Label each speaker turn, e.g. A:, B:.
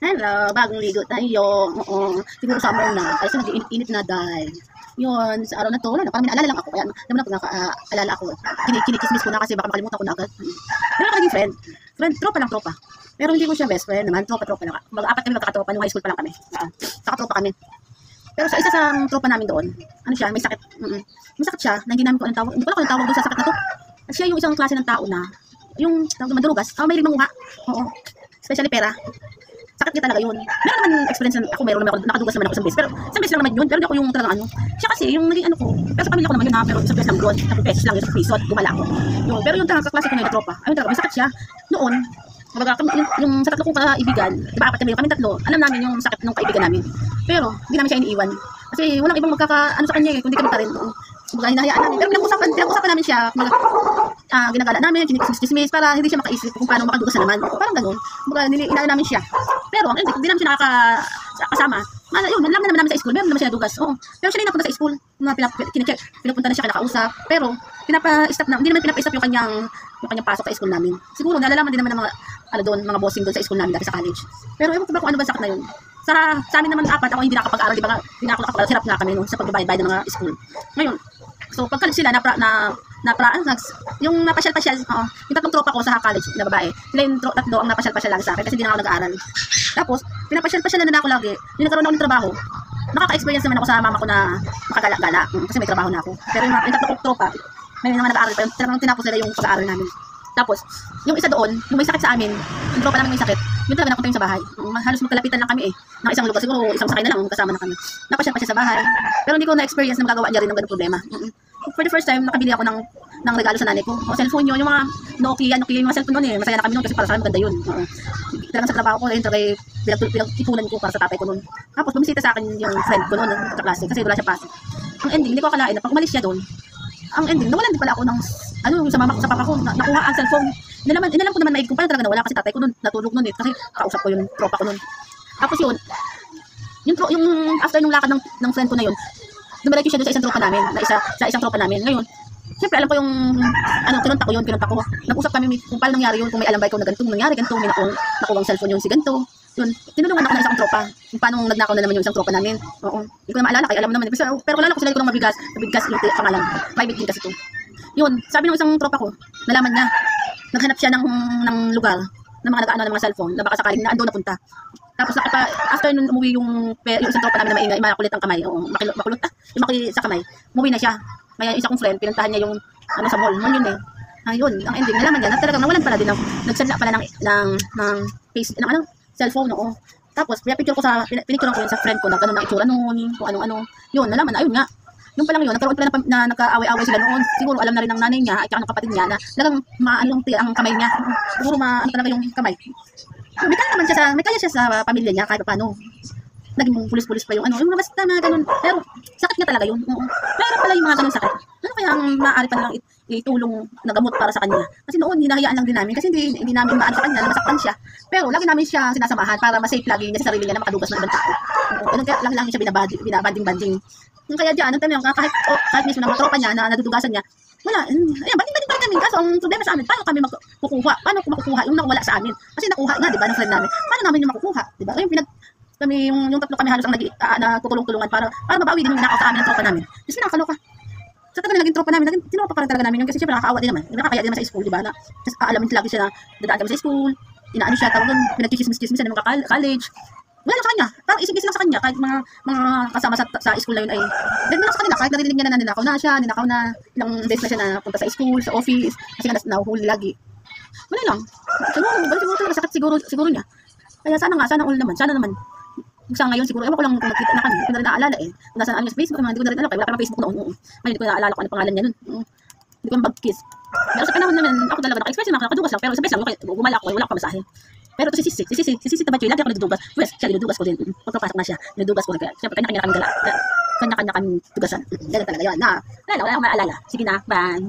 A: Hello, bagong ligo tayo. Oo, siguro summer na. Ay, so nag-init na dahil. Yun, sa araw na to, wala na, parang may naalala lang ako. Kaya naman ako nakaalala ako. Kinikismis ko na kasi baka makalimutan ko na agad. Meron ako naging friend. Friend, tropa lang, tropa. Pero hindi ko siya best friend naman, tropa lang. Mag-apat kami magkakatropa, nung high school pa lang kami. Kakatropa kami. Pero sa isa sa tropa namin doon, ano siya, may sakit. May sakit siya, na hindi namin ko anong tawag. Hindi ko alam kung anong tawag doon sa sakit na to. At siya yung isang klase ng tao na, yung madurugas, may manguha. Oo. Especially pera. Sakit niya talaga yun. Meron naman experience na ako, meron naman ako, nakadugas naman ako isang beses. Pero isang beses lang naman yun, pero hindi ako yung talagang ano. Siya kasi, yung naging ano ko, pero sa pamilya ko naman yun ha, pero isang beses lang doon, 10 pesos lang, isang piso, at gumala ako. Yun, pero yung talagang kaklase ko na yung tropa, ayun talaga, may sakit siya. Noon, yung sa tatlo kong kaibigan, diba apat kami tatlo, alam namin yung sakit ng kaibigan namin. Pero, hindi namin siya iniiwan. Kasi walang ibang ano sa kanya kundi kami pa rin. Kumbaga, hinahayaan namin. Pero pinag-usapan namin siya, ginagala namin, chinismis para hindi siya makaisip kung paano makadugas na naman. Parang ganun. Kumbaga, inaano namin siya. Pero, hindi namin siya nakakasama. Yun, alam naman namin sa school, meron naman siya nadugas. Oo. Pero siya rin napunta sa school, pinupunta na siya kinakausap. Pero, hindi naman pinapa-stop yung kanyang pasok sa school namin. Siguro, nalalaman din naman ng mga bossing doon sa school namin dati sa college. Pero, ewan ko ba kung ano ba sakit na yun. Sa amin naman apat, ako hindi nakapag-aral, di ba? Hindi na ako nakapag-aral, hirap nga kami sa pagbabayad ng mga school. Ngayon, so pagkalit sila yung napasyal-pasyal, yung tatlong tropa ko sa college na babae, sila yung tatlo ang napasyal-pasyal lang sa akin kasi hindi na ako nag-aaral. Tapos, pinapasyal-pasyal na ako lagi, yung nagkaroon ako ng trabaho, nakaka-experience naman ako sa mama ko na makagala-gala, kasi may trabaho na ako. Pero yung tatlong kong tropa, may mga nag-aaral pa, talagang tinapos nila yung pag-aaral namin. Tapos, yung isa doon, yung may sakit sa amin, yung tropa namin may sakit, yun talaga napunta yung sa bahay. Halos magkalapitan lang kami ng isang lugar. Siguro isang sakay na lang, kasama na kami. Napasyal pa siya sa bahay. Pero hindi ko na-experience na magagawa niya rin ng ganung problema. For the first time, nakabili ako ng regalo sa nanay ko. O cellphone yun, yung mga Nokia, yung mga cellphone noon masaya na kami noon kasi para sa akin maganda yun. Talagang sa trabaho ko, yun talaga pinag-ipunan ko para sa tatay ko noon. Tapos bumisita sa akin yung friend ko noon, sa klase, kasi wala siya pasok. Ang ending, hindi ko akalain na pag umalis siya doon, ang ending, nawalan din pala ako ng sa mama ko, sa papa ko, nakuha ang cellphone. Inalam ko naman maigit kung paano talaga nawala kasi tatay ko nun, natulog nun kasi kausap ko yung tropa ko nun. Tapos yun, yung after nung lakad ng friend ko na yun, dumiretso siya doon sa isang tropa namin, sa isang tropa namin. Ngayon, siyempre alam ko yung, kinunta ko. Nag-usap kami kung paano nangyari yun, kung may alam ba ikaw na ganito, nangyari ganito, may nakuwang cellphone yung si ganito. Yun, tinulungan ako ng isang tropa, kung paano nagnakaw na naman yung isang tropa namin. Oo, hindi ko na maalala, kaya alam mo naman. Pero kilala ko sila ko ng mabigas yung pangalan, private din kasi ito. Yun, sabi ng isang tropa ko, nalaman niya, naghanap siya ng lugar ng mga nag-aano ng mga cellphone na baka sakaling na ando napunta. Tapos after nung umuwi yung isang tropa namin na maingay, makulit ang kamay, makulot yung sa kamay, umuwi na siya. May isa kong friend, pinuntahan niya yung sa mall yun eh. Ayun, ang ending, nalaman niya na talagang nawalan pala din nagsadla pala ng face, cellphone, oo. Tapos, pinicturean ko yun sa friend ko na gano'n ang itsura noon, kung ano-ano. Yun, nalaman, ayun nga. Yung pa lang yun, nagkaroon pala na nagkaaway-away sila noon. Siguro alam na rin ng nanay niya at saka ng kapatid niya na talagang maano ang kamay niya. Siguro talaga yung kamay. May kaya siya sa pamilya niya kahit paano. Naging pulis-pulis pa yung yung basta na ganun. Pero sakit niya talaga yun. Pero pala yung mga ganun sakit. Ano kaya ang maaari pa nilang itulong na gamot para sa kanya? Kasi noon, hinahayaan lang din namin kasi hindi namin maano sa kanya, masaktan siya. Pero lagi namin siya sinasamahan para ma-safe lagi niya sa sarili niya na makadugas ng ibang tao. Ganun kaya lang siya binabanding. Kaya diyan, kahit mismo ng mga tropa niya na nadudugasan niya, wala, ayan, banding pa rin namin. Kaso ang problema sa amin, paano kami makukuha? Paano makukuha yung nawala sa amin? Kasi nakuha nga, di ba, ng friend namin. Paano namin yung makukuha? Di ba? Yung tatlo kami halos ang nagtutulong-tulungan para mabawi din yung ninakaw sa amin ng tropa namin. Kasi nakakaloka. Sa tagal naging tropa namin, tinupa pa rin talaga namin yun kasi syempre nakakaawa din naman. Nakakaya din naman sa school, di ba? Kasi aalamin lagi siya na dadaan kami sa school, inaano siya, tawag doon, pinag-chismis-chismis ng mga college. Wala lang sa kanya, parang ising-ising lang sa kanya, kahit mga kasama sa school na yun ay dahil lang sa kanila, kahit narinig niya na ninakaw na ilang beses na siya na punta sa school, sa office, kasi nga nahuhuli lagi. Wala lang, siguro talaga sakit siguro niya. Kaya sana naman. Sa ngayon siguro, ewan ko lang kung magkita na kami, hindi ko na rin naaalala eh. Kung nasa sa Facebook, hindi ko na rin alam, wala pa ng Facebook noon. Ngayon, hindi ko na naalala kung ano pangalan niya nun. Hindi ko mag-kiss. Pero sa panahon naman, ako talaga naka-express na nakadugas lang, pero sa best lang, gumala ako, wala ko pamasahe. Pero ito si Sisi Tabachoy, lagi ako nagdudugas. Pues, siya dinudugas ko din. Pagkapasok na siya, nidudugas ko rin. Kaya, siyempre, kanya-kanya kami dugasan. Ganyan talaga yun. Wala akong maalala. Sige na, bye.